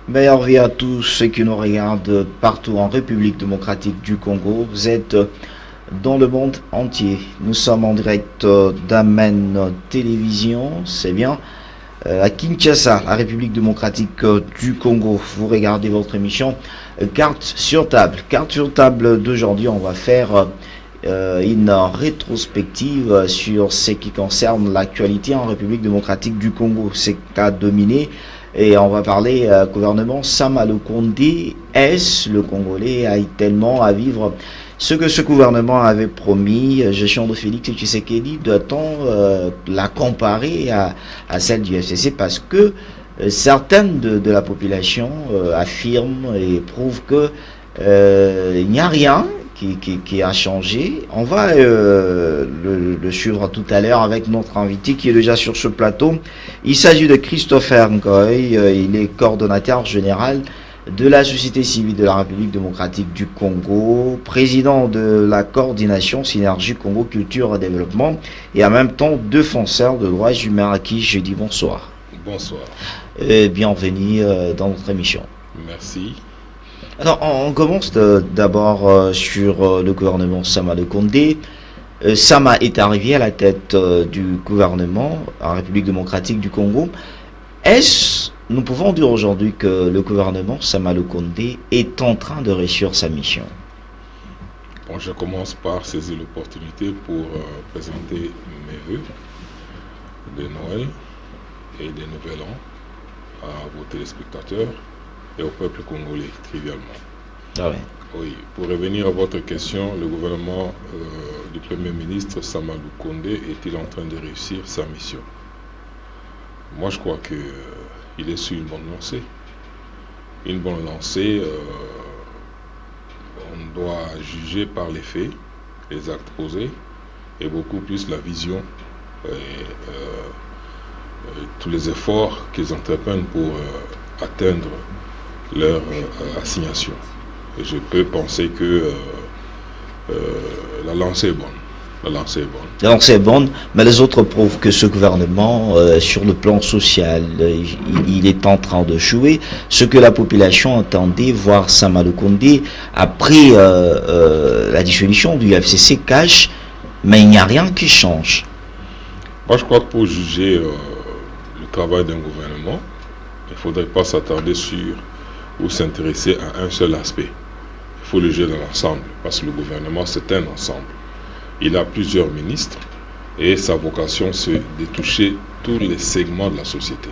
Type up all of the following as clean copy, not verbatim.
Meilleure vie à tous ceux qui nous regardent partout en République démocratique du Congo. Vous êtes dans le monde entier. Nous sommes en direct d'Amen Télévision, c'est bien. À Kinshasa, la République démocratique du Congo. Vous regardez votre émission Carte sur table. Carte sur table d'aujourd'hui, on va faire une rétrospective sur ce qui concerne l'actualité en République démocratique du Congo. C'est qu'a dominé. Et on va parler gouvernement Sama Lukonde. Est-ce le Congolais a tellement à vivre ce que ce gouvernement avait promis? Gestion de Félix Tshisekedi, doit-on la comparer à celle du FCC? Parce que certaines de la population affirment et prouvent que il n'y a rien qui a changé. On va le suivre tout à l'heure avec notre invité qui est déjà sur ce plateau. Il s'agit de Christopher Ngoy, il est coordonnateur général de la société civile de la République démocratique du Congo, président de la coordination Synergie Congo Culture et Développement et en même temps défenseur de droits humains à qui je dis bonsoir. Bonsoir. Bienvenue dans notre émission. Merci. Alors, on commence d'abord sur le gouvernement Sama Lukonde. Sama est arrivé à la tête du gouvernement en République démocratique du Congo. Nous pouvons dire aujourd'hui que le gouvernement Sama Lukonde est en train de réussir sa mission? Bon, je commence par saisir l'opportunité pour présenter mes vœux de Noël et des Nouvel An à vos téléspectateurs et au peuple congolais, trivialement. Ah ouais. Oui, pour revenir à votre question, le gouvernement du Premier ministre Sama Lukonde est-il en train de réussir sa mission? Moi, je crois qu'il est sur une bonne lancée. Une bonne lancée, on doit juger par les faits, les actes posés, et beaucoup plus la vision et tous les efforts qu'ils entreprennent pour atteindre leur assignation. Et je peux penser que la lancée est bonne. La lancée est bonne, mais les autres prouvent que ce gouvernement, sur le plan social, il est en train de jouer. Ce que la population entendait voir Sama Lukonde après la dissolution du FCC cache, mais il n'y a rien qui change. Moi, je crois que pour juger le travail d'un gouvernement, il ne faudrait pas s'attarder sur ou s'intéresser à un seul aspect. Il faut le juger dans l'ensemble, parce que le gouvernement, c'est un ensemble. Il a plusieurs ministres et sa vocation, c'est de toucher tous les segments de la société.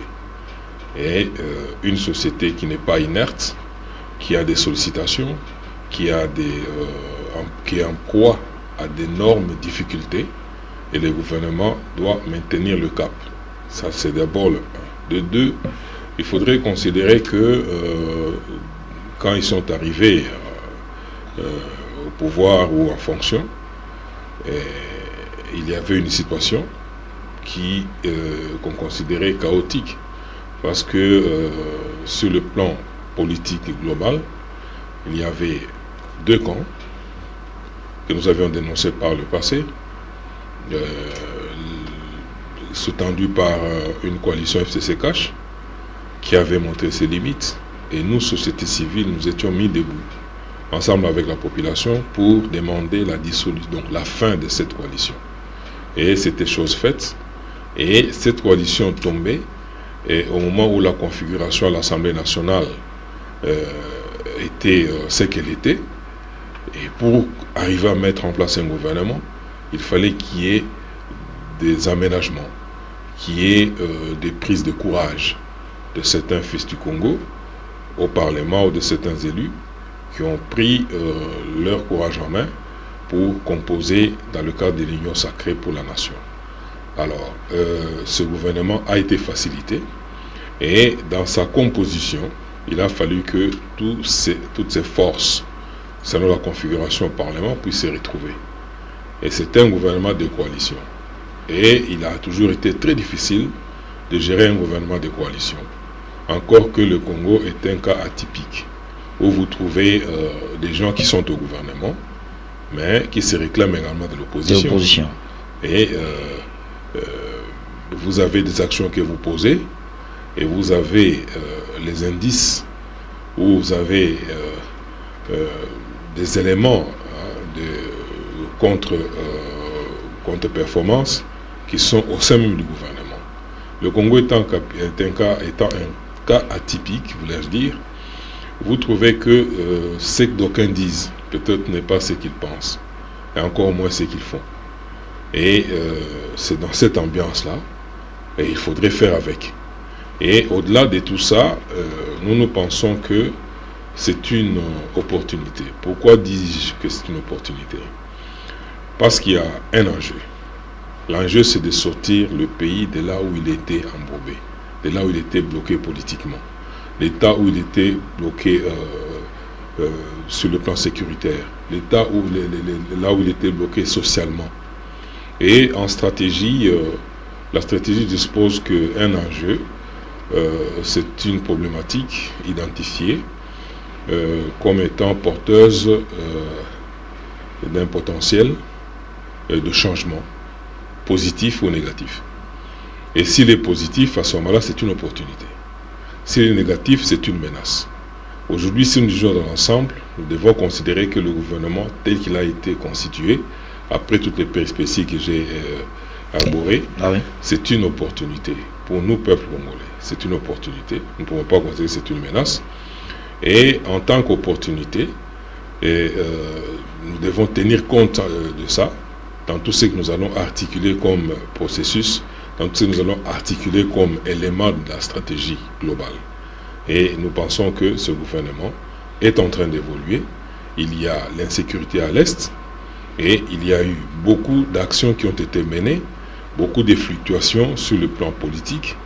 Et une société qui n'est pas inerte, qui a des sollicitations, qui est en proie à d'énormes difficultés, et le gouvernement doit maintenir le cap. Ça, c'est d'abord le 1. De 2, il faudrait considérer que quand ils sont arrivés au pouvoir ou en fonction, il y avait une situation qu'on considérait chaotique, parce que sur le plan politique global, il y avait deux camps que nous avions dénoncés par le passé, sous-tendu par une coalition FCC-CACH qui avait montré ses limites, et nous, société civile, nous étions mis debout ensemble avec la population pour demander la dissolution, donc la fin de cette coalition. Et c'était chose faite, et cette coalition tombait, et au moment où la configuration à l'Assemblée nationale était ce qu'elle était, et pour arriver à mettre en place un gouvernement, il fallait qu'il y ait des aménagements, qu'il y ait des prises de courage de certains fils du Congo au Parlement ou de certains élus qui ont pris leur courage en main pour composer dans le cadre de l'Union sacrée pour la nation. Alors, ce gouvernement a été facilité, et dans sa composition, il a fallu que toutes ces forces, selon la configuration au Parlement, puissent se retrouver. Et c'est un gouvernement de coalition. Et il a toujours été très difficile de gérer un gouvernement de coalition. Encore que le Congo est un cas atypique, où vous trouvez des gens qui sont au gouvernement, mais qui se réclament également de l'opposition. Et vous avez des actions que vous posez, et vous avez les indices où vous avez des éléments de contre-performance qui sont au sein même du gouvernement. Le Congo étant un cas atypique, voulais-je dire, vous trouvez que ce que d'aucuns disent, peut-être n'est pas ce qu'ils pensent, et encore moins ce qu'ils font. Et c'est dans cette ambiance-là, et il faudrait faire avec. Et au-delà de tout ça, nous pensons que c'est une opportunité. Pourquoi dis-je que c'est une opportunité? Parce qu'il y a un enjeu. L'enjeu, c'est de sortir le pays de là où il était embourbé, de là où il était bloqué politiquement, l'état où il était bloqué sur le plan sécuritaire, l'état où là où il était bloqué socialement. Et en stratégie, la stratégie dispose qu'un enjeu, c'est une problématique identifiée comme étant porteuse d'un potentiel de changement, positif ou négatif. Et s'il est positif, à ce moment-là, c'est une opportunité. S'il est négatif, c'est une menace. Aujourd'hui, si nous jugeons dans l'ensemble, nous devons considérer que le gouvernement, tel qu'il a été constitué, après toutes les péripéties que j'ai arborées, c'est une opportunité. Pour nous, peuple congolais, c'est une opportunité. Nous ne pouvons pas considérer que c'est une menace. Et en tant qu'opportunité, nous devons tenir compte de ça dans tout ce que nous allons articuler comme processus, dans tout ce que nous allons articuler comme élément de la stratégie globale. Et nous pensons que ce gouvernement est en train d'évoluer. Il y a l'insécurité à l'Est et il y a eu beaucoup d'actions qui ont été menées, beaucoup de fluctuations sur le plan politique.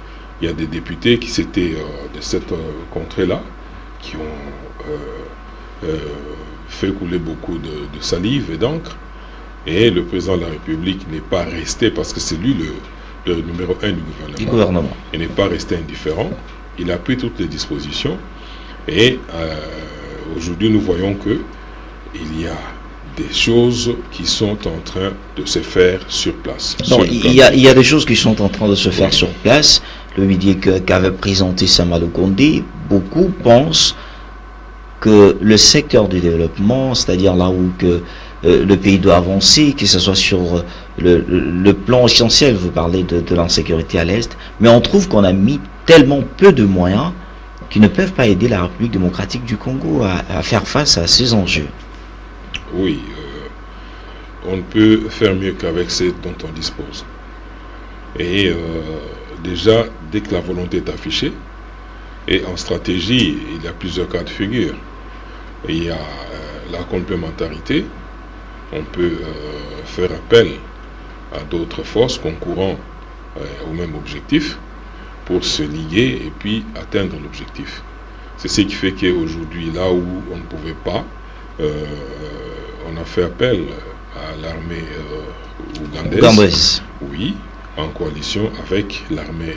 Il y a des députés qui s'étaient de cette contrée-là, qui ont fait couler beaucoup de salive et d'encre. Et le président de la République n'est pas resté, parce que c'est lui le numéro 1 du gouvernement. Il n'est pas resté indifférent. Il a pris toutes les dispositions. Et aujourd'hui, nous voyons qu'il y a des choses qui sont en train de se faire sur place. Non, il y a des choses qui sont en train de se faire sur place. Le midi qu'avait présenté Samalou Kondé, beaucoup pensent que le secteur du développement, c'est-à-dire là où le pays doit avancer, que ce soit sur le plan essentiel, vous parlez de l'insécurité à l'Est, mais on trouve qu'on a mis tellement peu de moyens qui ne peuvent pas aider la République démocratique du Congo à faire face à ces enjeux. Oui, on ne peut faire mieux qu'avec ce dont on dispose. Et déjà, dès que la volonté est affichée, et en stratégie, il y a plusieurs cas de figure. Il y a la complémentarité. On peut faire appel à d'autres forces concourant au même objectif pour se lier et puis atteindre l'objectif. C'est ce qui fait qu'aujourd'hui, là où on ne pouvait pas, on a fait appel à l'armée ougandaise. Oui, en coalition avec l'armée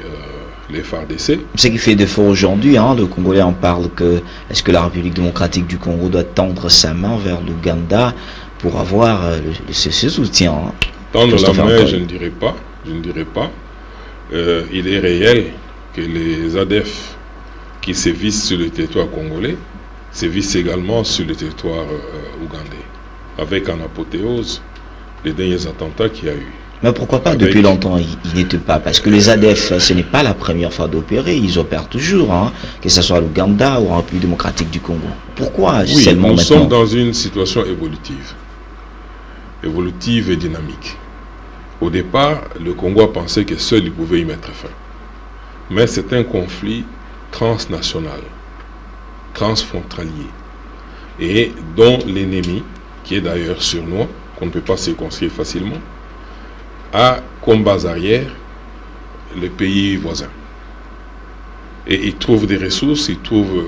les FARDC. Ce qui fait défaut aujourd'hui, le Congolais en parle que est-ce que la République démocratique du Congo doit tendre sa main vers l'Ouganda pour avoir ce soutien. Tendre la main, je ne dirais pas. Il est réel que les ADF qui sévissent sur le territoire congolais sévissent également sur le territoire ougandais, avec en apothéose les derniers attentats qu'il y a eu. Mais pourquoi pas depuis longtemps ils n'étaient pas? Parce que les ADF, ce n'est pas la première fois d'opérer, ils opèrent toujours, que ce soit l'Ouganda ou en République démocratique du Congo. Pourquoi seulement nous maintenant? sommes dans une situation évolutive et dynamique. Au départ, le Congo a pensé que seul il pouvait y mettre fin. Mais c'est un conflit transnational, transfrontalier, et dont l'ennemi, qui est d'ailleurs sournois, qu'on ne peut pas circonscrire facilement, a comme base arrière les pays voisins. Et il trouve des ressources, il trouve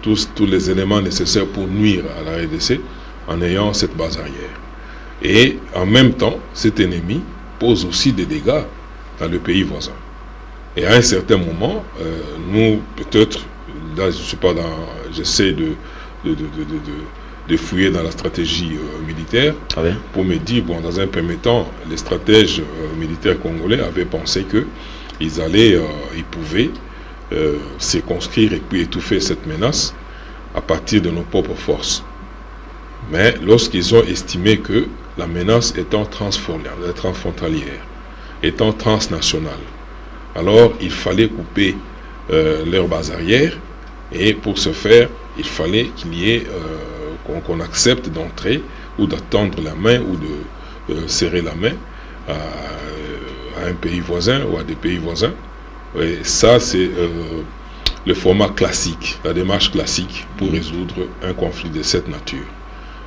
tous les éléments nécessaires pour nuire à la RDC en ayant cette base arrière. Et en même temps, cet ennemi pose aussi des dégâts dans le pays voisin. Et à un certain moment, nous, peut-être, là je suis pas dans, j'essaie de fouiller dans la stratégie militaire pour me dire, bon, dans un premier temps, les stratèges militaires congolais avaient pensé qu'ils allaient, ils pouvaient circonscrire et puis étouffer cette menace à partir de nos propres forces. Mais lorsqu'ils ont estimé que la menace étant transfrontalière, étant transnationale, alors il fallait couper leurs bases arrières, et pour ce faire, il fallait qu'il y ait qu'on accepte d'entrer ou d'attendre la main ou de serrer la main à un pays voisin ou à des pays voisins. Et ça, c'est le format classique, la démarche classique pour résoudre un conflit de cette nature.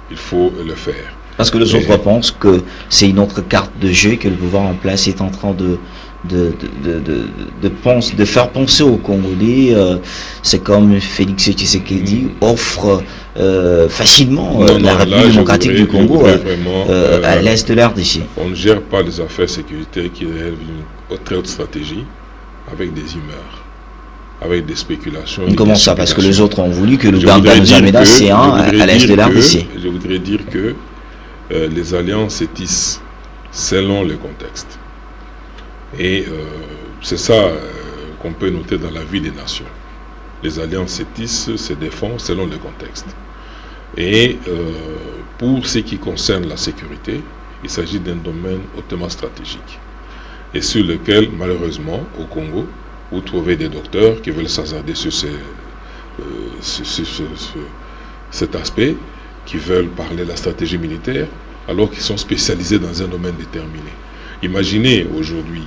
Il faut le faire. Parce que les autres pensent que c'est une autre carte de jeu que le pouvoir en place est en train de faire penser aux Congolais. C'est comme Félix Tshisekedi offre facilement la République démocratique du Congo à l'est de l'RDC. On ne gère pas les affaires sécuritaires qui relèvent d'une très haute stratégie avec des humeurs, avec des spéculations. Comment ça? Parce que les autres ont voulu que l'Ouganda nous amène à l'est de l'RDC. Je voudrais dire que les alliances se tissent selon le contexte. Et c'est ça qu'on peut noter dans la vie des nations. Les alliances se tissent, se défendent selon le contexte. Et pour ce qui concerne la sécurité, il s'agit d'un domaine hautement stratégique. Et sur lequel, malheureusement, au Congo, vous trouvez des docteurs qui veulent s'hasarder sur cet aspect, qui veulent parler de la stratégie militaire, alors qu'ils sont spécialisés dans un domaine déterminé. Imaginez aujourd'hui,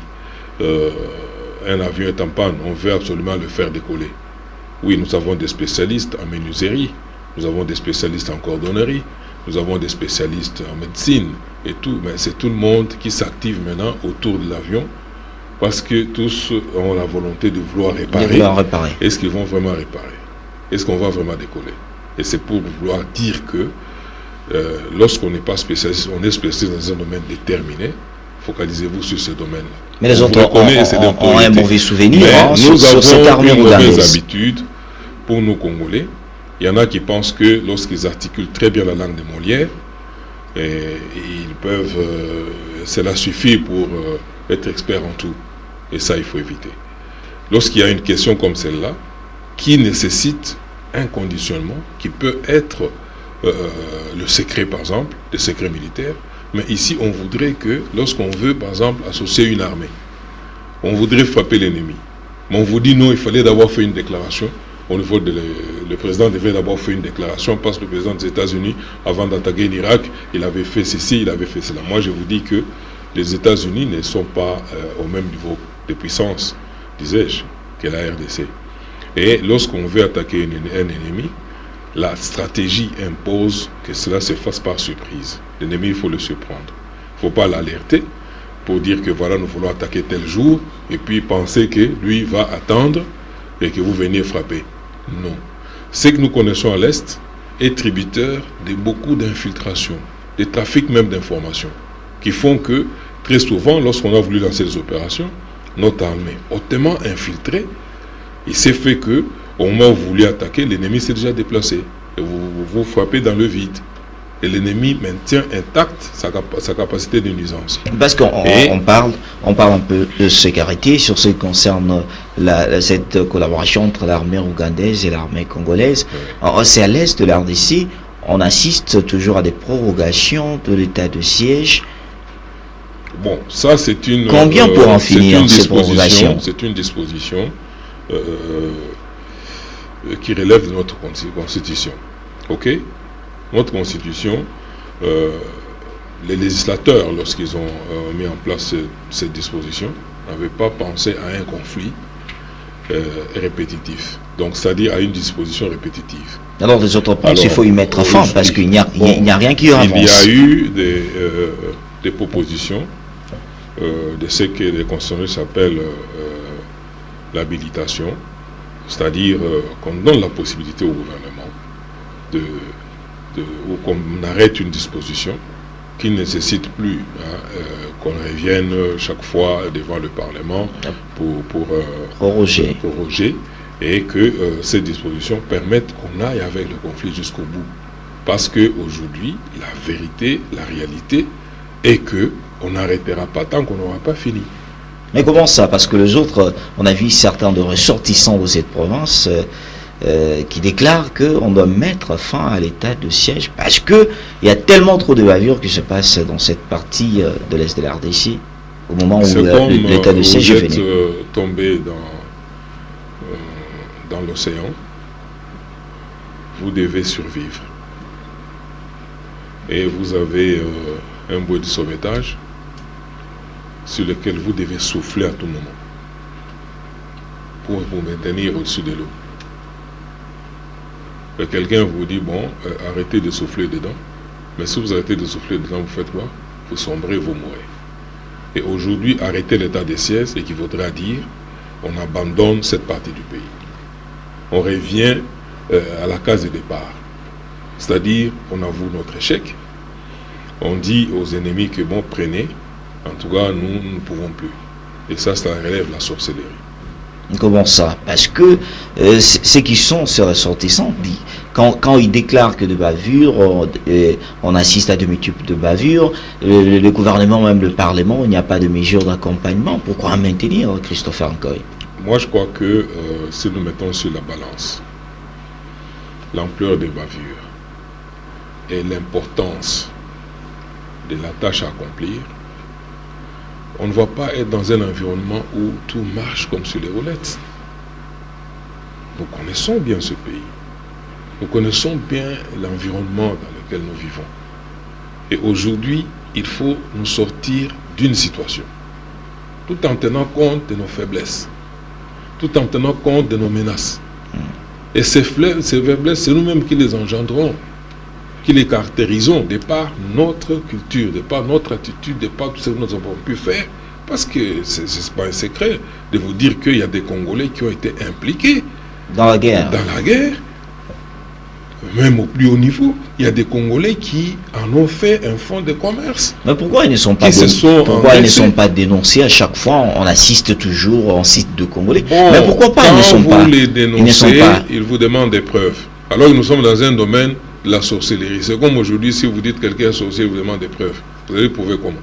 un avion est en panne, on veut absolument le faire décoller. Oui, nous avons des spécialistes en menuiserie, nous avons des spécialistes en cordonnerie, nous avons des spécialistes en médecine et tout, mais c'est tout le monde qui s'active maintenant autour de l'avion parce que tous ont la volonté de vouloir réparer. Est-ce qu'ils vont vraiment réparer? Est-ce qu'on va vraiment décoller? Et c'est pour vouloir dire que lorsqu'on n'est pas spécialiste, on est spécialiste dans un domaine déterminé, focalisez-vous sur ce domaine-là. Mais les autres ont un mauvais souvenir sur cette armée ougandaise. Nous avons une mauvaise habitude pour nous Congolais. Il y en a qui pensent que lorsqu'ils articulent très bien la langue de Molière, ils peuvent, cela suffit pour être expert en tout. Et ça, il faut éviter. Lorsqu'il y a une question comme celle-là, qui nécessite un conditionnement, qui peut être le secret, par exemple, le secret militaire, mais ici, on voudrait que, lorsqu'on veut, par exemple, associer une armée, on voudrait frapper l'ennemi. Mais on vous dit non, il fallait d'abord faire une déclaration. Au niveau le président devait d'abord faire une déclaration parce que le président des États-Unis, avant d'attaquer l'Irak, il avait fait ceci, il avait fait cela. Moi, je vous dis que les États-Unis ne sont pas au même niveau de puissance, disais-je, que la RDC. Et lorsqu'on veut attaquer un ennemi, la stratégie impose que cela se fasse par surprise. L'ennemi, il faut le surprendre. Il ne faut pas l'alerter pour dire que voilà, nous voulons attaquer tel jour, et puis penser que lui va attendre et que vous veniez frapper. Non. Ce que nous connaissons à l'Est est tributaire de beaucoup d'infiltrations, des trafics même d'informations, qui font que, très souvent, lorsqu'on a voulu lancer des opérations, notre armée, hautement infiltrée, il s'est fait que, au moment où vous vouliez attaquer, l'ennemi s'est déjà déplacé. Et vous frappez dans le vide. Et l'ennemi maintient intacte sa capacité de nuisance. Parce qu'on parle un peu de sécurité sur ce qui concerne cette collaboration entre l'armée ougandaise et l'armée congolaise. Ouais. C'est à l'est de l'RDC, on assiste toujours à des prorogations de l'état de siège. Bon, ça c'est une... Combien pour en finir ces prorogations? C'est une disposition qui relève de notre constitution. Ok? Notre constitution, les législateurs, lorsqu'ils ont mis en place cette disposition, n'avaient pas pensé à un conflit répétitif. Donc, c'est-à-dire à une disposition répétitive. Alors, les autres pensent qu'il faut y mettre fin, parce qu'il n'y a rien qui avance. Il y a eu des propositions de ce que les constitutionnels s'appellent l'habilitation, c'est-à-dire qu'on donne la possibilité au gouvernement ou qu'on arrête une disposition qui ne nécessite plus qu'on revienne chaque fois devant le Parlement pour proroger, et que ces dispositions permettent qu'on aille avec le conflit jusqu'au bout. Parce qu'aujourd'hui, la vérité, la réalité est qu'on n'arrêtera pas tant qu'on n'aura pas fini. Mais comment ça? Parce que les autres, on a vu certains de ressortissants de cette province qui déclare qu'on doit mettre fin à l'état de siège parce qu'il y a tellement trop de bavures qui se passent dans cette partie de l'Est de la RDC au moment où l'état de siège est venu. Vous êtes tombé dans l'océan, vous devez survivre. Et vous avez un bouée de sauvetage sur lequel vous devez souffler à tout moment pour vous maintenir au-dessus de l'eau. Quelqu'un vous dit, bon, arrêtez de souffler dedans. Mais si vous arrêtez de souffler dedans, vous faites quoi? Vous sombrez, vous mourrez. Et aujourd'hui, arrêter l'état de siège équivaudra dire, on abandonne cette partie du pays. On revient à la case de départ. C'est-à-dire, on avoue notre échec. On dit aux ennemis que, bon, prenez. En tout cas, nous ne pouvons plus. Et ça relève la sorcellerie. Comment ça? Parce que ceux qui sont ces ressortissants, quand ils déclarent que de bavures, on assiste à de multiples de bavures, le gouvernement, même le Parlement, il n'y a pas de mesures d'accompagnement. Pourquoi maintenir Christopher Nkoy? Moi, je crois que si nous mettons sur la balance l'ampleur des bavures et l'importance de la tâche à accomplir, on ne va pas être dans un environnement où tout marche comme sur les roulettes. Nous connaissons bien ce pays. Nous connaissons bien l'environnement dans lequel nous vivons. Et aujourd'hui, il faut nous sortir d'une situation, tout en tenant compte de nos faiblesses, tout en tenant compte de nos menaces. Et ces faiblesses, c'est nous-mêmes qui les engendrons, qui les caractérisons de par notre culture, de par notre attitude, de par tout ce que nous avons pu faire. Parce que ce n'est pas un secret de vous dire qu'il y a des Congolais qui ont été impliqués dans la guerre. Même au plus haut niveau, il y a des Congolais qui en ont fait un fonds de commerce. Mais pourquoi ils ne sont pas, dénoncés à chaque fois? On assiste toujours en site de Congolais. Bon, mais pourquoi pas? Quand vous les dénoncez, ils vous demandent des preuves. Alors que nous sommes dans un domaine de la sorcellerie. C'est comme aujourd'hui, si vous dites que quelqu'un est sorcier, vous demande des preuves. Vous allez prouver comment?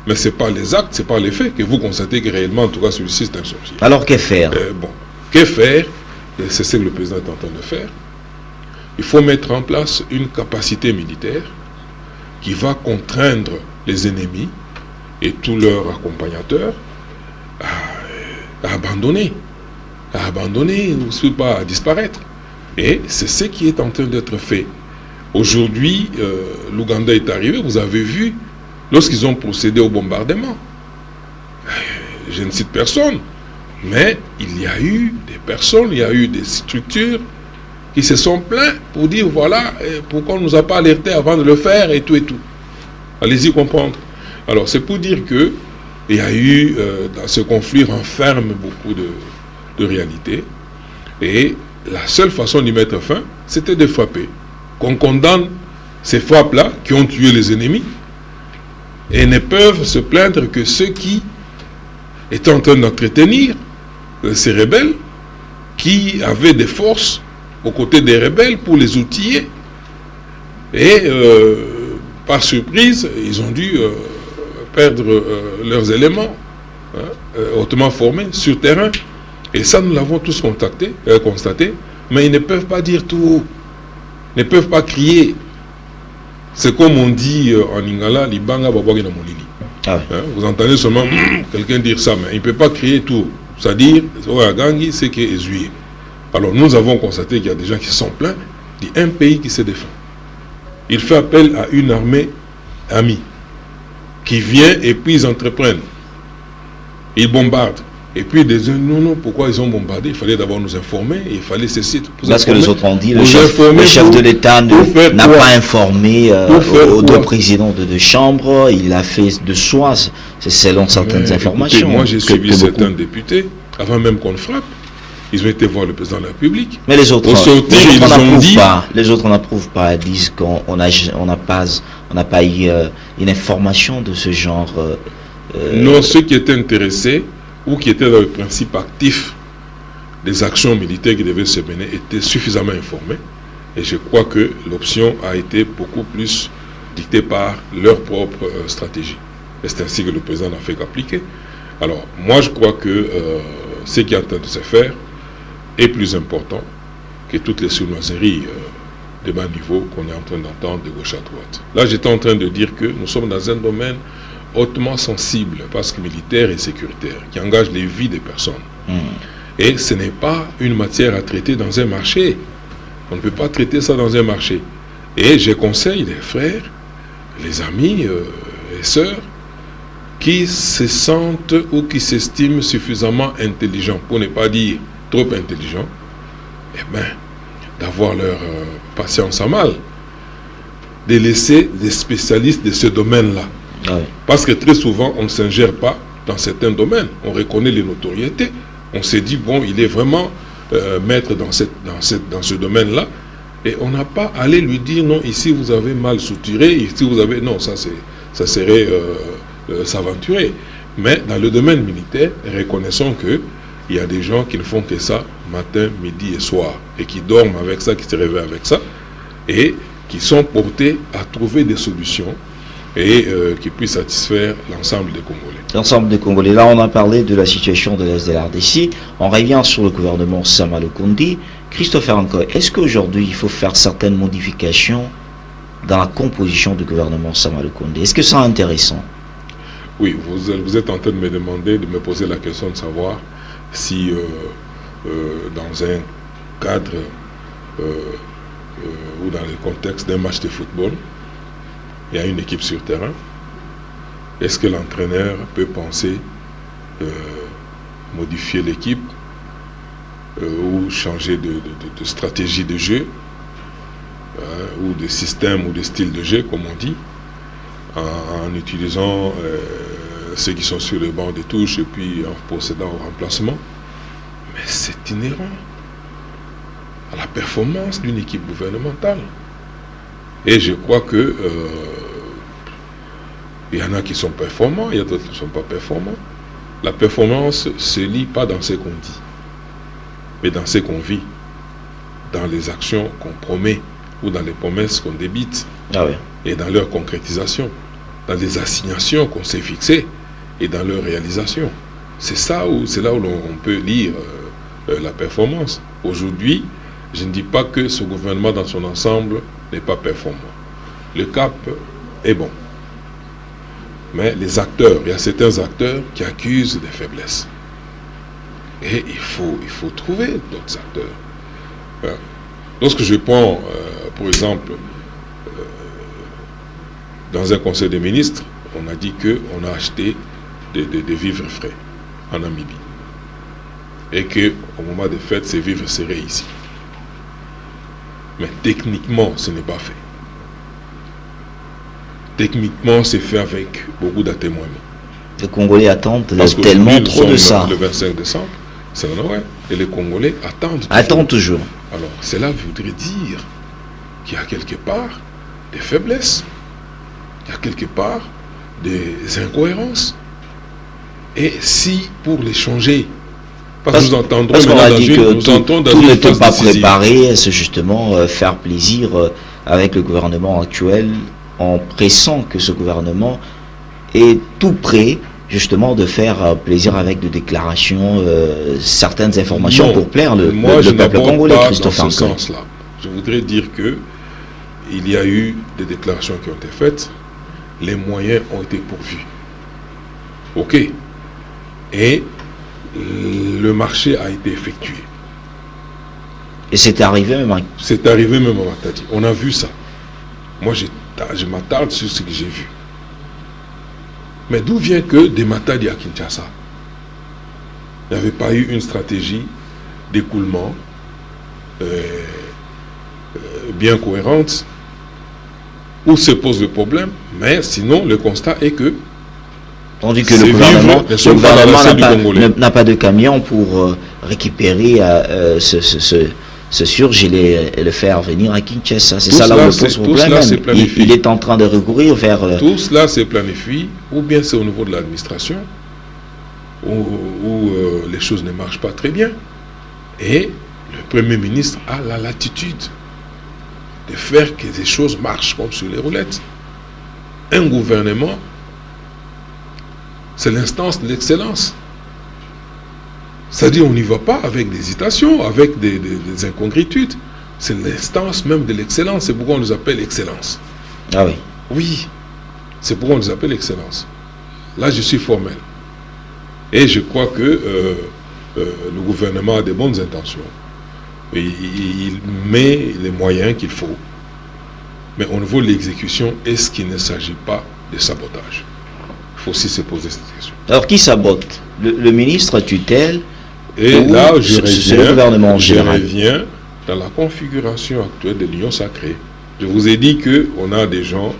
Mais ce n'est pas les actes, ce n'est pas les faits que vous constatez que réellement, en tout cas, celui-ci, c'est un sorcier. Alors, que faire? Que faire? C'est ce que le président est en train de faire. Il faut mettre en place une capacité militaire qui va contraindre les ennemis et tous leurs accompagnateurs à abandonner, ou pas à disparaître. Et c'est ce qui est en train d'être fait. Aujourd'hui, l'Ouganda est arrivé, vous avez vu, lorsqu'ils ont procédé au bombardement. Je ne cite personne, mais il y a eu des personnes, il y a eu des structures qui se sont plaints pour dire voilà pourquoi on ne nous a pas alertés avant de le faire et tout et tout. Allez-y comprendre. Alors c'est pour dire que il y a eu dans ce conflit renferme beaucoup de réalités et la seule façon d'y mettre fin c'était de frapper. Qu'on condamne ces frappes-là qui ont tué les ennemis et ne peuvent se plaindre que ceux qui étaient en train d'entretenir ces rebelles qui avaient des forces aux côtés des rebelles pour les outiller. Et par surprise, ils ont dû perdre leurs éléments hautement formés sur terrain. Et ça, nous l'avons tous constaté, mais ils ne peuvent pas dire tout haut, ne peuvent pas crier. C'est comme on dit en Lingala, Libanga Babouagina Molili. Vous entendez seulement quelqu'un dire ça, mais il ne peut pas crier tout haut. C'est-à-dire, Oyagangi, c'est qui est essuyé. Alors nous avons constaté qu'il y a des gens qui se sont plaints d'un pays qui se défend. Il fait appel à une armée amie qui vient et puis ils entreprennent. Ils bombardent. Et puis ils disent non, pourquoi ils ont bombardé? Il fallait d'abord nous informer, il fallait ceci. Parce que les autres ont dit, le chef de l'État n'a pas informé aux deux présidents de deux chambres, il a fait de soi, c'est selon certaines informations. Écoutez, moi j'ai suivi certains députés, avant même qu'on le frappe. Ils ont été voir le président de la République. Mais les autres, les autres n'approuvent pas. Ils disent qu'on n'a pas eu une information de ce genre. Non, ceux qui étaient intéressés ou qui étaient dans le principe actif des actions militaires qui devaient se mener étaient suffisamment informés. Et je crois que l'option a été beaucoup plus dictée par leur propre stratégie. Et c'est ainsi que le président n'a fait qu'appliquer. Alors, moi je crois que ce qui est en train de se faire est plus important que toutes les sournoiseries de bas niveau qu'on est en train d'entendre de gauche à droite. Là, j'étais en train de dire que nous sommes dans un domaine hautement sensible, parce que militaire et sécuritaire, qui engage les vies des personnes. Et ce n'est pas une matière à traiter dans un marché. On ne peut pas traiter ça dans un marché. Et je conseille les frères, les amis et sœurs qui se sentent ou qui s'estiment suffisamment intelligents, pour ne pas dire trop intelligents, eh bien, d'avoir leur patience à mal, de laisser les spécialistes de ce domaine-là. Parce que très souvent, on ne s'ingère pas dans certains domaines. On reconnaît les notoriétés. On s'est dit, bon, il est vraiment maître dans ce domaine-là. Et on n'a pas à aller lui dire, non, ici vous avez mal souturé, ici vous avez... Non, ça serait s'aventurer. Mais dans le domaine militaire, reconnaissons qu'il y a des gens qui ne font que ça matin, midi et soir. Et qui dorment avec ça, qui se réveillent avec ça. Et qui sont portés à trouver des solutions et qui puissent satisfaire l'ensemble des Congolais. L'ensemble des Congolais. Là, on a parlé de la situation de l'Est de la RDC. On revient sur le gouvernement Sama Lukundi. Christopher Nkoy, est-ce qu'aujourd'hui, il faut faire certaines modifications dans la composition du gouvernement Sama Lukundi? Est-ce que c'est intéressant? Oui, vous êtes en train de me demander, de me poser la question de savoir si dans un cadre ou dans le contexte d'un match de football, il y a une équipe sur terrain, est-ce que l'entraîneur peut penser modifier l'équipe ou changer de stratégie de jeu ou de système ou de style de jeu, comme on dit, en utilisant ceux qui sont sur le banc de touche et puis en procédant au remplacement? Mais c'est inhérent à la performance d'une équipe gouvernementale. Et je crois que il y en a qui sont performants, il y a d'autres qui ne sont pas performants. La performance ne se lie pas dans ce qu'on dit, mais dans ce qu'on vit, dans les actions qu'on promet ou dans les promesses qu'on débite, et dans leur concrétisation, dans les assignations qu'on s'est fixées et dans leur réalisation. C'est là où l'on peut lire la performance. Aujourd'hui, je ne dis pas que ce gouvernement dans son ensemble n'est pas performant. Le cap est bon. Mais les acteurs, il y a certains acteurs qui accusent des faiblesses. Et il faut trouver d'autres acteurs. Lorsque je prends, par exemple, dans un conseil des ministres, on a dit qu'on a acheté des vivres frais en Namibie. Et qu'au moment des fêtes, ces vivres seraient ici. Mais techniquement, ce n'est pas fait. Techniquement, c'est fait avec beaucoup d'atémoiements. Les Congolais attendent tellement trop de ça. Le 25 décembre, c'est la Noël. Et les Congolais attendent. Attendent toujours. Alors, cela voudrait dire qu'il y a quelque part des faiblesses. Il y a quelque part des incohérences. Et si, pour les changer, parce que nous entendrons maintenant tout n'était pas préparé, c'est justement faire plaisir avec le gouvernement actuel, en pressant que ce gouvernement est tout prêt justement de faire plaisir avec des déclarations, certaines informations pour plaire le peuple congolais, Christophe Nkoy. Dans ce sens-là. Je voudrais dire que il y a eu des déclarations qui ont été faites, les moyens ont été pourvus. Ok. Et le marché a été effectué. Et c'est arrivé même à... C'est arrivé même à Matadi. On a vu ça. Moi, je m'attarde sur ce que j'ai vu. Mais d'où vient que des Matadi à Kinshasa, il n'y avait pas eu une stratégie d'écoulement bien cohérente où se pose le problème, mais sinon le constat est que tandis que le gouvernement n'a pas de camion pour récupérer ce surge et le faire venir à Kinshasa. C'est ça là où pose problème. Il est en train de recourir vers... Tout cela se planifie, ou bien c'est au niveau de l'administration, où les choses ne marchent pas très bien. Et le Premier ministre a la latitude de faire que les choses marchent comme sur les roulettes. Un gouvernement, c'est l'instance de l'excellence. C'est-à-dire, on n'y va pas avec des hésitations, avec des incongruitudes. C'est l'instance même de l'excellence. C'est pourquoi on nous appelle excellence. Ah oui. Oui, c'est pourquoi on nous appelle excellence. Là, je suis formel. Et je crois que le gouvernement a de bonnes intentions. Et il met les moyens qu'il faut. Mais au niveau de l'exécution, est-ce qu'il ne s'agit pas de sabotage? Il faut aussi se poser cette question. Alors, qui sabote? Le ministre tutelle? Et là, je reviens dans la configuration actuelle de l'Union sacrée. Je vous ai dit qu'on a des gens,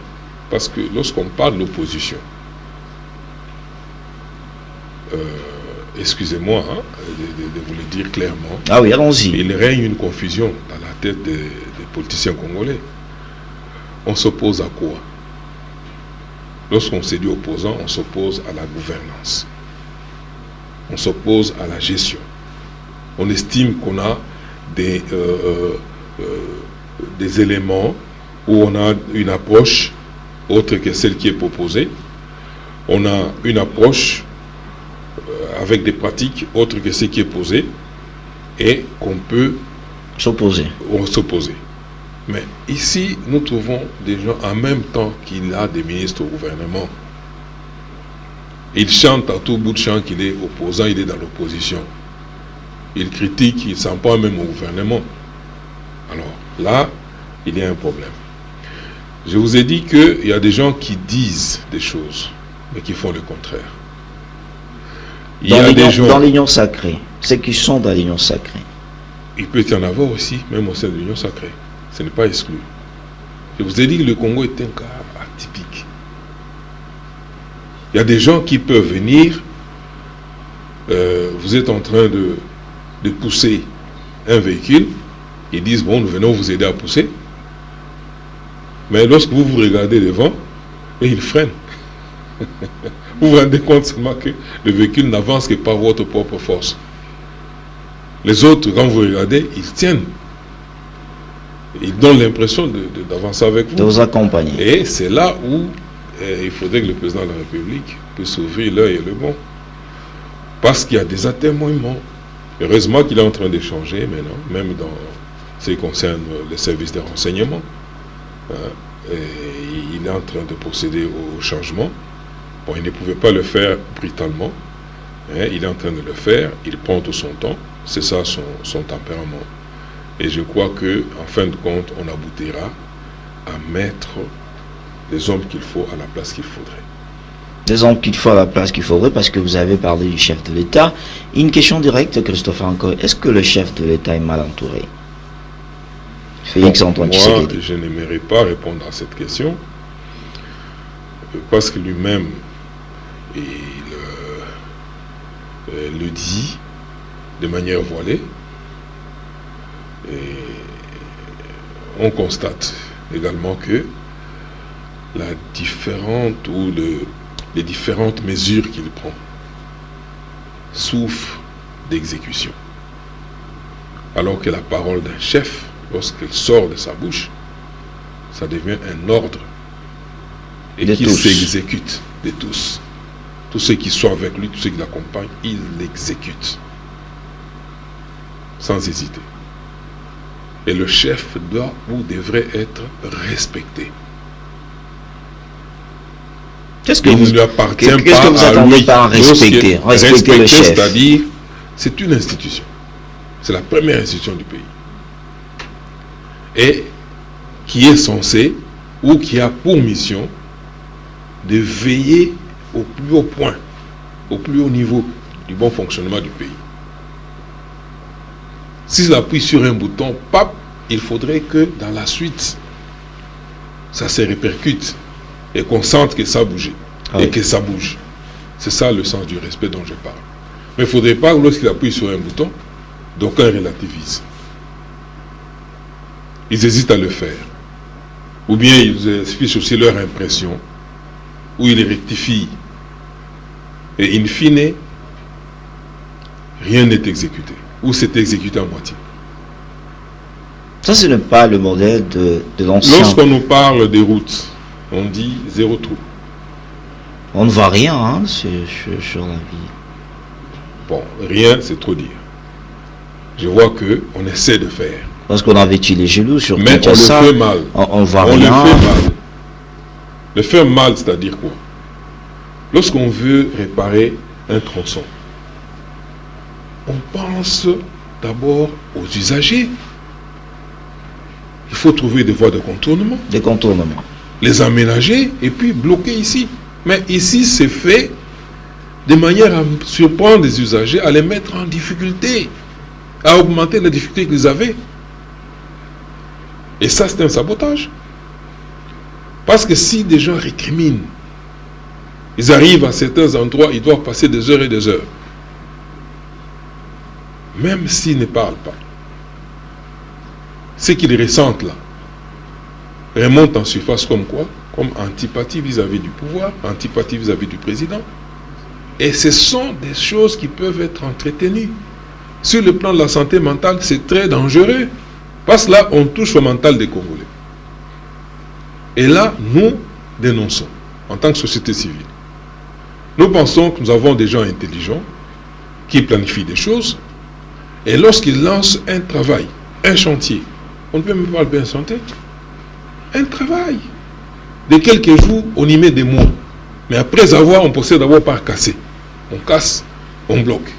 parce que lorsqu'on parle de l'opposition, excusez-moi de vous le dire clairement, ah oui, allons-y. Il règne une confusion dans la tête des politiciens congolais. On s'oppose à quoi? Lorsqu'on se dit opposant, on s'oppose à la gouvernance. On s'oppose à la gestion. On estime qu'on a des éléments où on a une approche autre que celle qui est proposée. On a une approche avec des pratiques autres que ce qui est posé et qu'on peut s'opposer. Mais ici, nous trouvons des gens en même temps qu'il a des ministres au gouvernement. Il chante à tout bout de champ qu'il est opposant, il est dans l'opposition. Il critique, il s'en prend même au gouvernement. Alors là, il y a un problème. Je vous ai dit qu'il y a des gens qui disent des choses, mais qui font le contraire. Dans l'union sacrée, ceux qui sont dans l'union sacrée. Il peut y en avoir aussi, même au sein de l'union sacrée. Ce n'est pas exclu. Je vous ai dit que le Congo est un cas atypique. Il y a des gens qui peuvent venir, vous êtes en train de pousser un véhicule, ils disent, bon, nous venons vous aider à pousser. Mais lorsque vous vous regardez devant, et ils freinent. Vous vous rendez compte seulement que le véhicule n'avance que par votre propre force. Les autres, quand vous regardez, ils tiennent. Ils donnent l'impression d'avancer avec vous. De vous accompagner. Et c'est là où il faudrait que le président de la République puisse ouvrir l'œil et le bon. Parce qu'il y a des atermoiements. Heureusement qu'il est en train d'échanger maintenant, même dans ce qui concerne les services de renseignement. Il est en train de procéder au changement. Bon, il ne pouvait pas le faire brutalement. Il est en train de le faire. Il prend tout son temps. C'est ça son tempérament. Et je crois que, en fin de compte, on aboutira à mettre les hommes qu'il faut à la place qu'il faudrait. Les hommes qu'il faut à la place qu'il faudrait, parce que vous avez parlé du chef de l'État. Une question directe, Christopher encore. Est-ce que le chef de l'État est mal entouré? Félix Antoine Tshisekedi. Moi, je n'aimerais pas répondre à cette question, parce que lui-même, il le dit de manière voilée. Et on constate également que les différentes mesures qu'il prend souffrent d'exécution. Alors que la parole d'un chef, lorsqu'elle sort de sa bouche, ça devient un ordre et qu'il s'exécute de tous. Tous ceux qui sont avec lui, tous ceux qui l'accompagnent, il l'exécute sans hésiter. Et le chef doit ou devrait être respecté. Il ne lui appartient pas que vous attendez par respecter le chef? C'est-à-dire, c'est une institution. C'est la première institution du pays. Et qui est censée, ou qui a pour mission, de veiller au plus haut point, au plus haut niveau du bon fonctionnement du pays. S'il appuie sur un bouton, pap, il faudrait que dans la suite, ça se répercute et qu'on sente que ça a bougé et que ça bouge. C'est ça le sens du respect dont je parle. Mais il ne faudrait pas, lorsqu'il appuie sur un bouton, d'aucun relativisme. Ils hésitent à le faire. Ou bien ils affichent aussi leur impression, ou ils rectifient. Et in fine, rien n'est exécuté. Ou c'est exécuté à moitié. Ça, ce n'est pas le modèle de l'ancien. Lorsqu'on nous parle des routes, on dit zéro trou. On ne voit rien sur la vie. Bon, rien, c'est trop dire. Je vois qu'on essaie de faire. Parce qu'on avait tué les genoux sur mais Kinshasa. On le fait mal. On voit on rien. le fait mal. Le faire mal, c'est-à-dire quoi? Lorsqu'on veut réparer un tronçon, on pense d'abord aux usagers. Il faut trouver des voies de contournement. Des contournements. Les aménager et puis bloquer ici. Mais ici, c'est fait de manière à surprendre les usagers, à les mettre en difficulté, à augmenter les difficultés qu'ils avaient. Et ça, c'est un sabotage. Parce que si des gens récriminent, ils arrivent à certains endroits, ils doivent passer des heures et des heures. Même s'ils ne parlent pas. Ce qu'ils ressentent là remonte en surface comme quoi? Comme antipathie vis-à-vis du pouvoir, antipathie vis-à-vis du président. Et ce sont des choses qui peuvent être entretenues. Sur le plan de la santé mentale, c'est très dangereux. Parce que là, on touche au mental des Congolais. Et là, nous dénonçons, en tant que société civile. Nous pensons que nous avons des gens intelligents qui planifient des choses. Et lorsqu'ils lancent un travail, un chantier, on ne peut même pas le bien santé. Un travail de quelques jours, on y met des mois. Mais après avoir, on procède d'abord par casser. On casse, on bloque.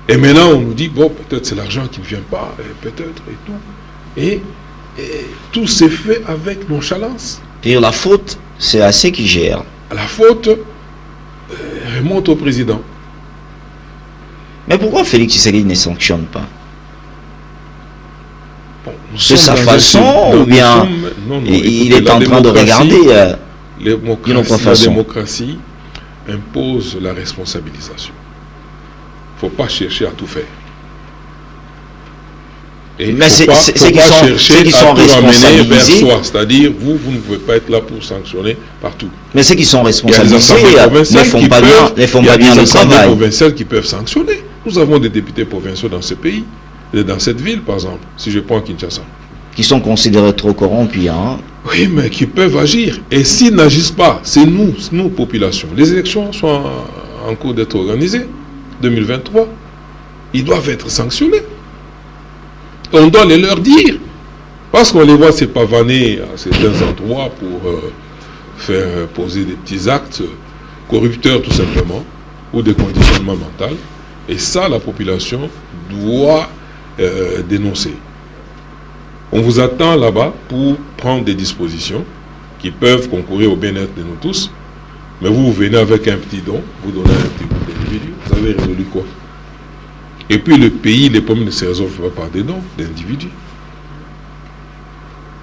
Et maintenant, on nous dit, bon, peut-être c'est l'argent qui ne vient pas, peut-être, et tout. Et tout s'est fait avec nonchalance. Et la faute, c'est assez qui gère. La faute remonte au président. Mais pourquoi Félix Tshisekedi ne sanctionne pas? Bon, de sa façon, ou bien il est en train de regarder la démocratie impose la responsabilisation. Il ne faut pas chercher à tout faire. Et mais c'est qui sont responsabilisés. C'est-à-dire, vous ne pouvez pas être là pour sanctionner partout. Mais ceux qui sont responsabilisés ne font pas bien le travail. Il y a des provinciales qui peuvent sanctionner. Nous avons des députés provinciaux dans ce pays, dans cette ville par exemple, si je prends Kinshasa. Qui sont considérés trop corrompus. Hein? Oui, mais qui peuvent agir. Et s'ils n'agissent pas, c'est nous, population. Les élections sont en cours d'être organisées, 2023. Ils doivent être sanctionnés. On doit les leur dire. Parce qu'on les voit se pavaner à certains endroits pour faire poser des petits actes corrupteurs tout simplement, ou des conditionnements mentaux. Et ça, la population doit dénoncer. On vous attend là-bas pour prendre des dispositions qui peuvent concourir au bien-être de nous tous. Mais vous venez avec un petit don, vous donnez un petit groupe d'individus, vous avez résolu quoi? Et puis le pays, les problèmes ne se résolvent pas par des dons d'individus.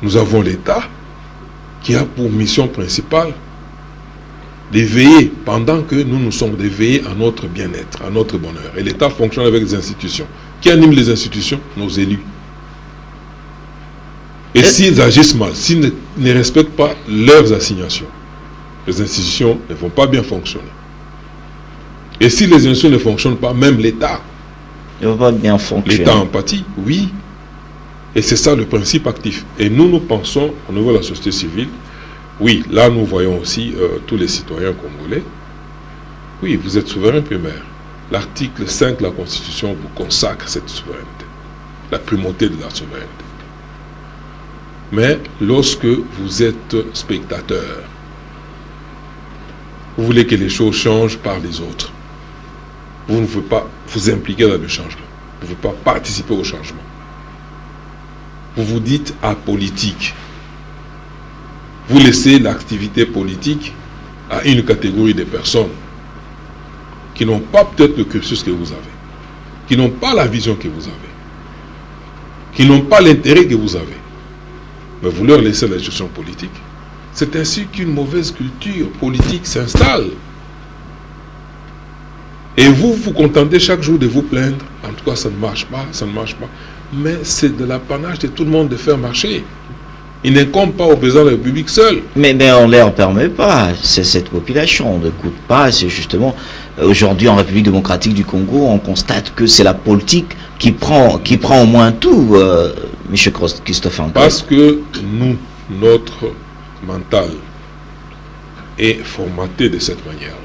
Nous avons l'État qui a pour mission principale de veiller, pendant que nous sommes de veiller à notre bien-être, à notre bonheur. Et l'État fonctionne avec des institutions. Qui animent les institutions? Nos élus. Et s'ils agissent mal, s'ils ne respectent pas leurs assignations, les institutions ne vont pas bien fonctionner. Et si les institutions ne fonctionnent pas, même l'État ne va pas bien fonctionner. L'État empathie, oui. Et c'est ça le principe actif. Et nous pensons, au niveau de la société civile, oui, là nous voyons aussi tous les citoyens congolais. Oui, vous êtes souverain primaire. L'article 5 de la Constitution vous consacre cette souveraineté, la primauté de la souveraineté. Mais lorsque vous êtes spectateur, vous voulez que les choses changent par les autres. Vous ne pouvez pas vous impliquer dans le changement. Vous ne pouvez pas participer au changement. Vous vous dites apolitique. Vous laissez l'activité politique à une catégorie de personnes qui n'ont pas peut-être le cursus que vous avez, qui n'ont pas la vision que vous avez, qui n'ont pas l'intérêt que vous avez. Mais vous leur laissez la gestion politique. C'est ainsi qu'une mauvaise culture politique s'installe. Et vous vous contentez chaque jour de vous plaindre. En tout cas, ça ne marche pas, ça ne marche pas. Mais c'est de l'apanage de tout le monde de faire marcher. Il n'incombe pas au président de la République seul. Mais on ne leur permet pas. C'est cette population. On n'écoute pas. C'est justement, aujourd'hui en République démocratique du Congo, on constate que c'est la politique qui prend au moins tout, M. Christophe André. Parce que nous, notre mental est formaté de cette manière-là.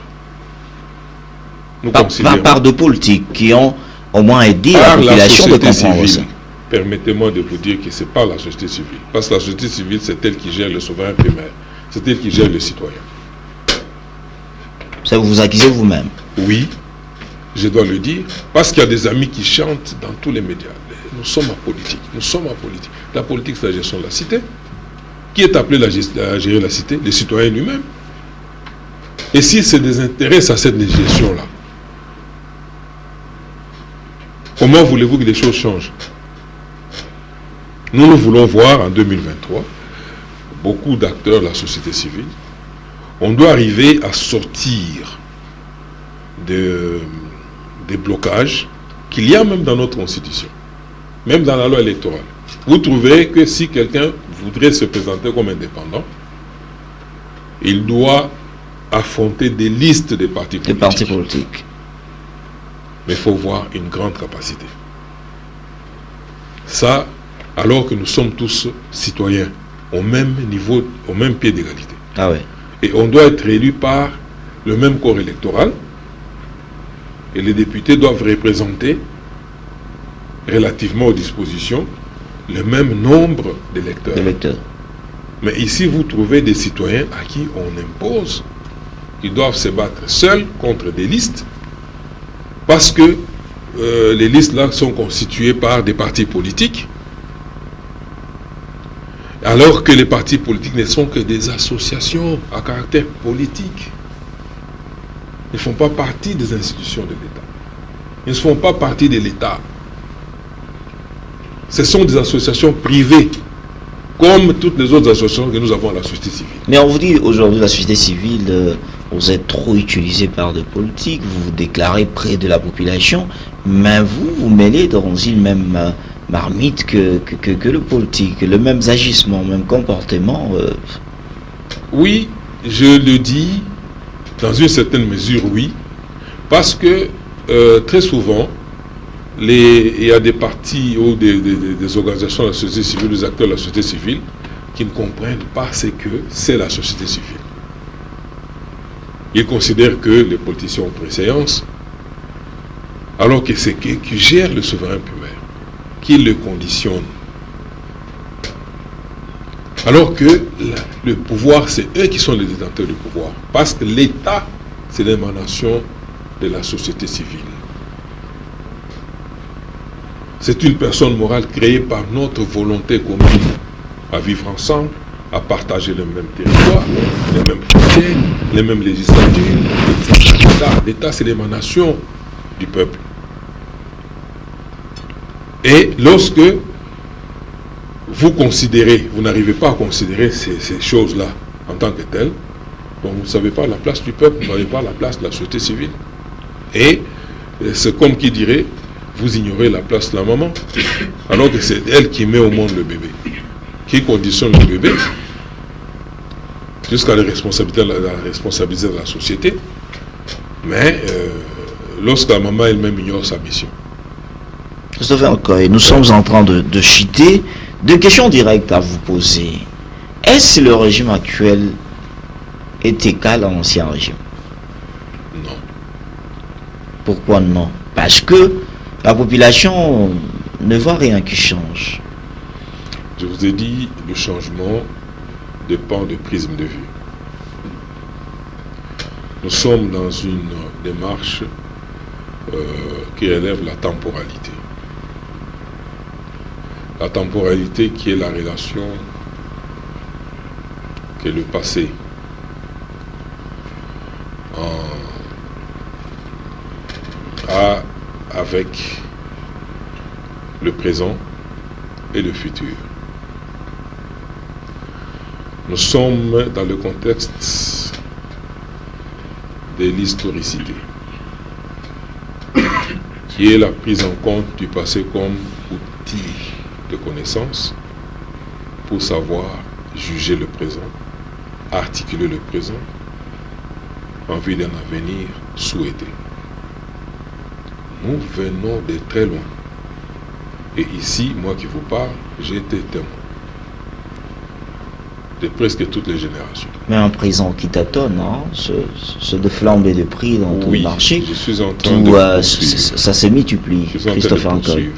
Nous Pas considérons par de politiques qui ont au moins aidé la par la population de société comprendre ça. civile. Permettez-moi de vous dire que c'est pas la société civile. Parce que la société civile, c'est elle qui gère le souverain primaire. C'est elle qui gère le citoyen. Ça, vous vous accusez vous-même. Oui, je dois le dire, parce qu'il y a des amis qui chantent dans tous les médias. Nous sommes en politique. Nous sommes en politique. La politique, c'est la gestion de la cité. Qui est appelé à gérer la cité? Les citoyens lui-même. Et si se désintéresse à cette gestion-là, comment voulez-vous que les choses changent? Nous voulons voir en 2023 beaucoup d'acteurs de la société civile. On doit arriver à sortir des blocages qu'il y a même dans notre constitution, même dans la loi électorale. Vous trouverez que si quelqu'un voudrait se présenter comme indépendant, il doit affronter des listes de partis politiques. Des partis politiques. Mais il faut voir une grande capacité. Ça, alors que nous sommes tous citoyens, au même niveau, au même pied d'égalité. Ah ouais. Et on doit être élu par le même corps électoral. Et les députés doivent représenter, relativement aux dispositions, le même nombre d'électeurs. Mais ici, vous trouvez des citoyens à qui on impose qu'ils doivent se battre seuls contre des listes, parce que les listes-là sont constituées par des partis politiques, alors que les partis politiques ne sont que des associations à caractère politique. Ils ne font pas partie des institutions de l'État. Ils ne font pas partie de l'État. Ce sont des associations privées, comme toutes les autres associations que nous avons à la société civile. Mais on vous dit aujourd'hui, la société civile, vous êtes trop utilisé par des politiques, vous vous déclarez près de la population, mais vous vous mêlez dans une même marmite que le politique, le même agissement, le même comportement. Oui, je le dis, dans une certaine mesure, oui, parce que très souvent, il y a des partis ou des organisations de la société civile, des acteurs de la société civile, qui ne comprennent pas ce que c'est la société civile. Ils considèrent que les politiciens ont préséance, alors que c'est eux qui gèrent le souverain primaire, qui le conditionne. Alors que le pouvoir, c'est eux qui sont les détenteurs du pouvoir. Parce que l'État, c'est l'émanation de la société civile. C'est une personne morale créée par notre volonté commune à vivre ensemble, à partager le même territoire, les mêmes frontières, les mêmes législatures. L'État, c'est l'émanation du peuple. Et lorsque vous considérez, vous n'arrivez pas à considérer ces choses-là en tant que telles, donc vous ne savez pas la place du peuple, vous n'avez pas la place de la société civile. Et c'est comme qui dirait, vous ignorez la place de la maman, alors que c'est elle qui met au monde le bébé, qui conditionne le bébé jusqu'à la responsabilité de la société. Mais lorsque la maman elle-même ignore sa mission. Christopher Okoye, nous sommes en train de chuter. Deux questions directes à vous poser. Est-ce que le régime actuel est égal à l'ancien régime? Non. Pourquoi non? Parce que la population ne voit rien qui change. Je vous ai dit, le changement dépend de prisme de vue. Nous sommes dans une démarche qui relève la temporalité. La temporalité qui est la relation que le passé a avec le présent et le futur. Nous sommes dans le contexte de l'historicité, qui est la prise en compte du passé comme outil de connaissance pour savoir juger le présent, articuler le présent en vue d'un avenir souhaité. Nous venons de très loin. Et ici, moi qui vous parle, j'ai été témoin. de presque toutes les générations. Mais un présent qui tâtonne, hein, ce de flamber de prix dans tout le marché. Je suis en train de ça se multiplie, Christopher Ancol.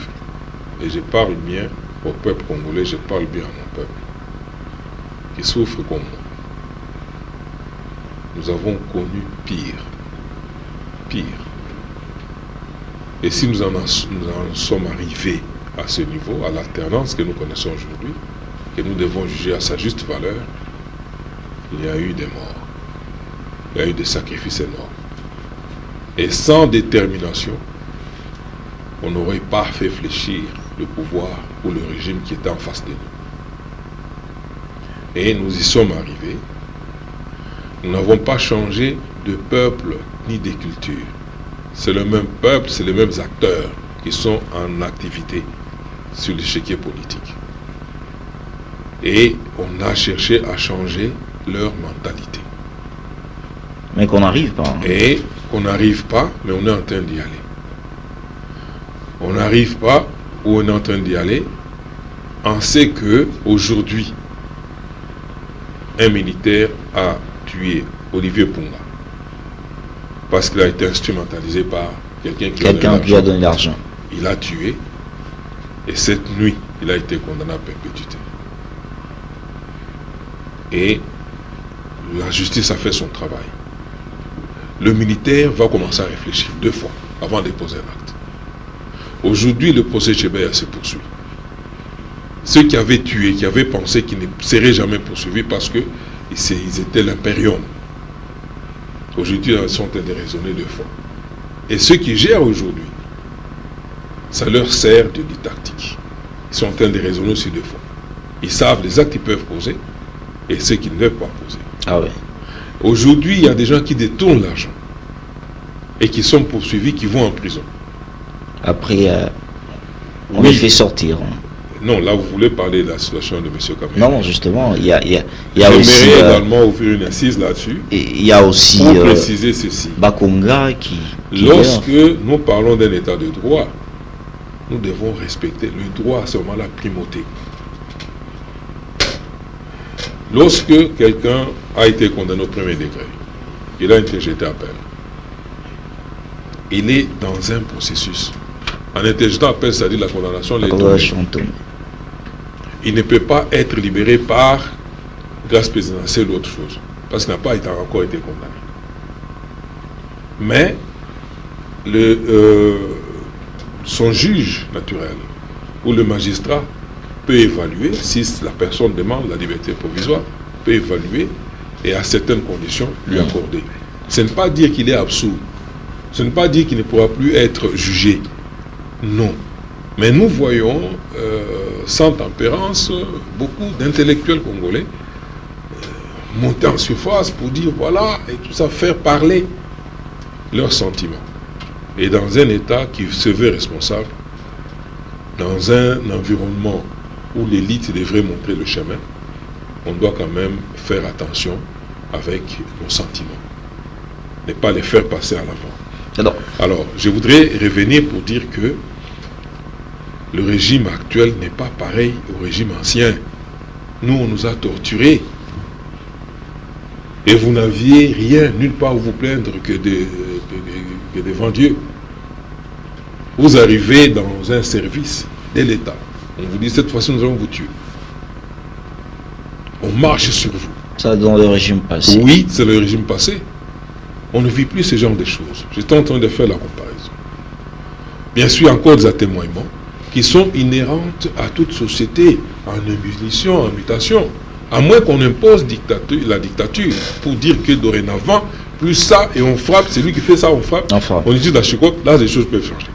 Et je parle bien au peuple congolais, je parle bien à mon peuple, qui souffre comme moi. Nous avons connu pire. Pire. Et si nous en sommes arrivés à ce niveau, à l'alternance que nous connaissons aujourd'hui, que nous devons juger à sa juste valeur, il y a eu des morts. Il y a eu des sacrifices énormes. Et sans détermination, on n'aurait pas fait fléchir le pouvoir ou le régime qui était en face de nous. Et nous y sommes arrivés. Nous n'avons pas changé de peuple ni de culture. C'est le même peuple, c'est les mêmes acteurs qui sont en activité sur l'échiquier politique. Et on a cherché à changer leur mentalité. Mais qu'on n'arrive pas. Et qu'on n'arrive pas, mais on est en train d'y aller. On n'arrive pas où on est en train d'y aller. On sait que aujourd'hui, un militaire a tué Olivier Punga parce qu'il a été instrumentalisé par quelqu'un qui a donné l'argent. Il a tué et cette nuit, il a été condamné à perpétuité. Et la justice a fait son travail. Le militaire va commencer à réfléchir 2 fois avant de poser un acte. Aujourd'hui, le procès Chebeya se poursuit. Ceux qui avaient tué, qui avaient pensé qu'ils ne seraient jamais poursuivis parce qu'ils étaient l'impérium, aujourd'hui, ils sont en train de raisonner 2 fois. Et ceux qui gèrent aujourd'hui, ça leur sert de didactique. Ils sont en train de raisonner aussi 2 fois. Ils savent les actes qu'ils peuvent poser et ceux qu'ils ne peuvent pas poser. Ah ouais. Aujourd'hui, il y a des gens qui détournent l'argent et qui sont poursuivis, qui vont en prison. Après, on les fait sortir. Non, là, vous voulez parler de la situation de M. Kamel. Non, justement, il y a aussi... J'aimerais également ouvrir une assise là-dessus. Il y a aussi... Pour préciser ceci. Bakonga qui lorsque nous parlons d'un état de droit, nous devons respecter le droit, c'est vraiment la primauté. Lorsque quelqu'un a été condamné au premier degré, il a été jeté à peine. Il est dans un processus. En interjetant à peine, c'est-à-dire la condamnation, il ne peut pas être libéré par grâce présidentielle ou autre chose, parce qu'il n'a pas encore été condamné. Mais son juge naturel ou le magistrat peut évaluer, si la personne demande la liberté provisoire, peut évaluer et à certaines conditions lui accorder. Ce n'est pas dire qu'il est absous, ce n'est pas dire qu'il ne pourra plus être jugé. Non. Mais nous voyons, sans tempérance, beaucoup d'intellectuels congolais monter en surface pour dire voilà, et tout ça, faire parler leurs sentiments. Et dans un État qui se veut responsable, dans un environnement où l'élite devrait montrer le chemin, on doit quand même faire attention avec nos sentiments. Ne pas les faire passer à l'avant. Alors, je voudrais revenir pour dire que le régime actuel n'est pas pareil au régime ancien. Nous, on nous a torturés. Et vous n'aviez rien, nulle part où vous plaindre que devant Dieu. Vous arrivez dans un service de l'État. On vous dit, cette fois-ci, nous allons vous tuer. On marche sur vous. Ça, dans le régime passé. Oui, c'est le régime passé. On ne vit plus ce genre de choses. J'étais en train de faire la comparaison. Bien sûr, encore des attémoignements qui sont inhérentes à toute société, en ébullition, en mutation. À moins qu'on impose la dictature pour dire que dorénavant, plus ça, et on frappe, celui qui fait ça, on frappe. On dit la chicotte, là, les choses peuvent changer.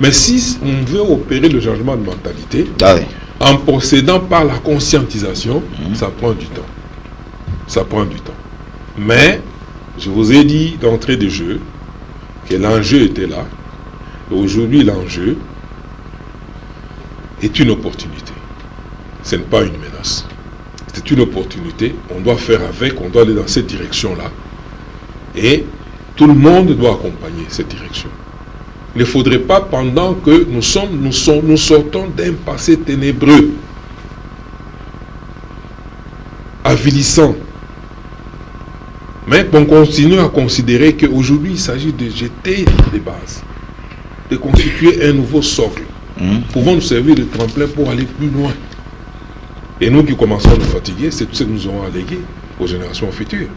Mais si on veut opérer le changement de mentalité, en procédant par la conscientisation, ça prend du temps. Ça prend du temps. Mais, je vous ai dit d'entrée de jeu que l'enjeu était là. Et aujourd'hui, l'enjeu est une opportunité. Ce n'est pas une menace. C'est une opportunité. On doit faire avec, on doit aller dans cette direction-là. Et tout le monde doit accompagner cette direction. Il ne faudrait pas, pendant que nous sortons d'un passé ténébreux, avilissant. Mais on continue à considérer qu'aujourd'hui, il s'agit de jeter les bases, de constituer un nouveau socle, pouvant nous servir de tremplin pour aller plus loin. Et nous qui commençons à nous fatiguer, c'est tout ce que nous aurons à léguer aux générations futures.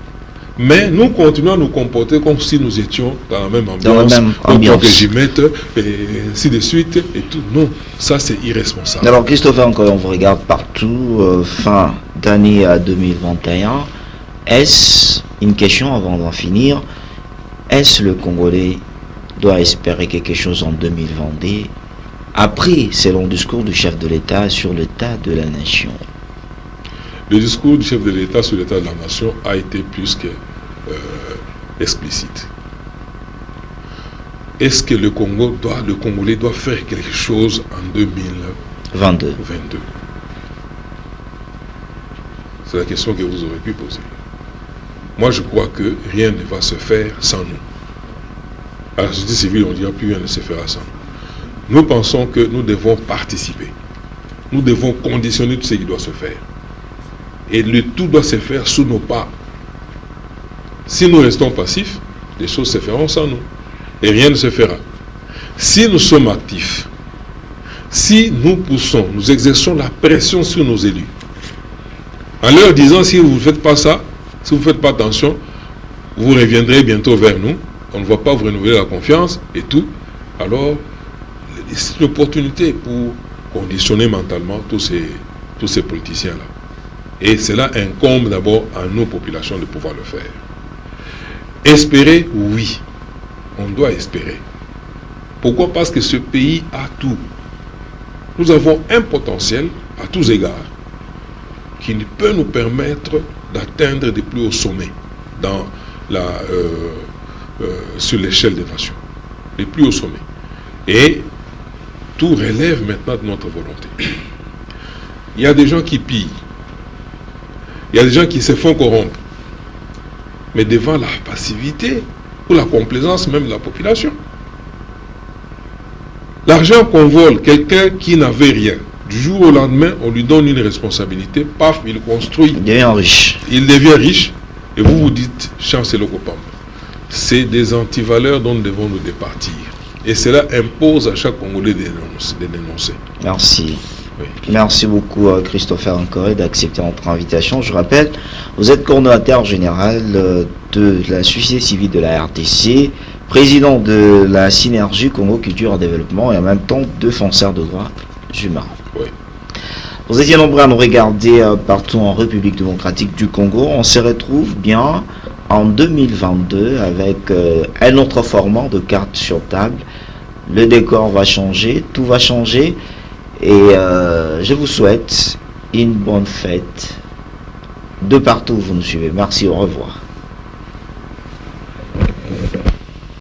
Mais nous continuons à nous comporter comme si nous étions dans la même ambiance, que j'y mette, et ainsi de suite, et tout. Non, ça c'est irresponsable. Alors Christopher, quand on vous regarde partout, fin d'année 2021, est-ce une question avant d'en finir, est-ce le Congolais doit espérer quelque chose en 2022 après ce long discours du chef de l'État sur l'état de la nation? Le discours du chef de l'État sur l'état de la nation a été plus que explicite. Est-ce que le Congolais doit faire quelque chose en 2022? C'est la question que vous aurez pu poser. Moi, je crois que rien ne va se faire sans nous. À la société civile, on dira plus rien ne se fera sans nous. Nous pensons que nous devons participer. Nous devons conditionner tout ce qui doit se faire. Et le tout doit se faire sous nos pas. Si nous restons passifs, les choses se feront sans nous. Et rien ne se fera. Si nous sommes actifs, si nous poussons, nous exerçons la pression sur nos élus, en leur disant, si vous ne faites pas ça, si vous ne faites pas attention, vous reviendrez bientôt vers nous, on ne va pas vous renouveler la confiance et tout. Alors, c'est une opportunité pour conditionner mentalement tous ces politiciens-là. Et cela incombe d'abord à nos populations de pouvoir le faire. Espérer, oui. On doit espérer. Pourquoi? Parce que ce pays a tout. Nous avons un potentiel, à tous égards, qui peut nous permettre d'atteindre des plus hauts sommets sur l'échelle des nations. Les plus hauts sommets. Et tout relève maintenant de notre volonté. Il y a des gens qui pillent. Il y a des gens qui se font corrompre. Mais devant la passivité ou la complaisance même de la population. L'argent qu'on vole, quelqu'un qui n'avait rien, du jour au lendemain, on lui donne une responsabilité, paf, il construit. Il devient riche. Il devient riche, et vous vous dites, chancez le copain. C'est des antivaleurs dont nous devons nous départir. Et cela impose à chaque Congolais de dénoncer. Merci. Oui. Merci beaucoup Christopher Nkoré d'accepter notre invitation. Je rappelle, vous êtes coordonnateur général de la société civile de la RDC, président de la synergie Congo Culture et Développement et en même temps défenseur de droits humains. Oui. Vous étiez nombreux à nous regarder partout en République démocratique du Congo. On se retrouve bien en 2022 avec un autre format de cartes sur table. Le décor va changer, tout va changer. Et je vous souhaite une bonne fête de partout où vous nous suivez. Merci, au revoir.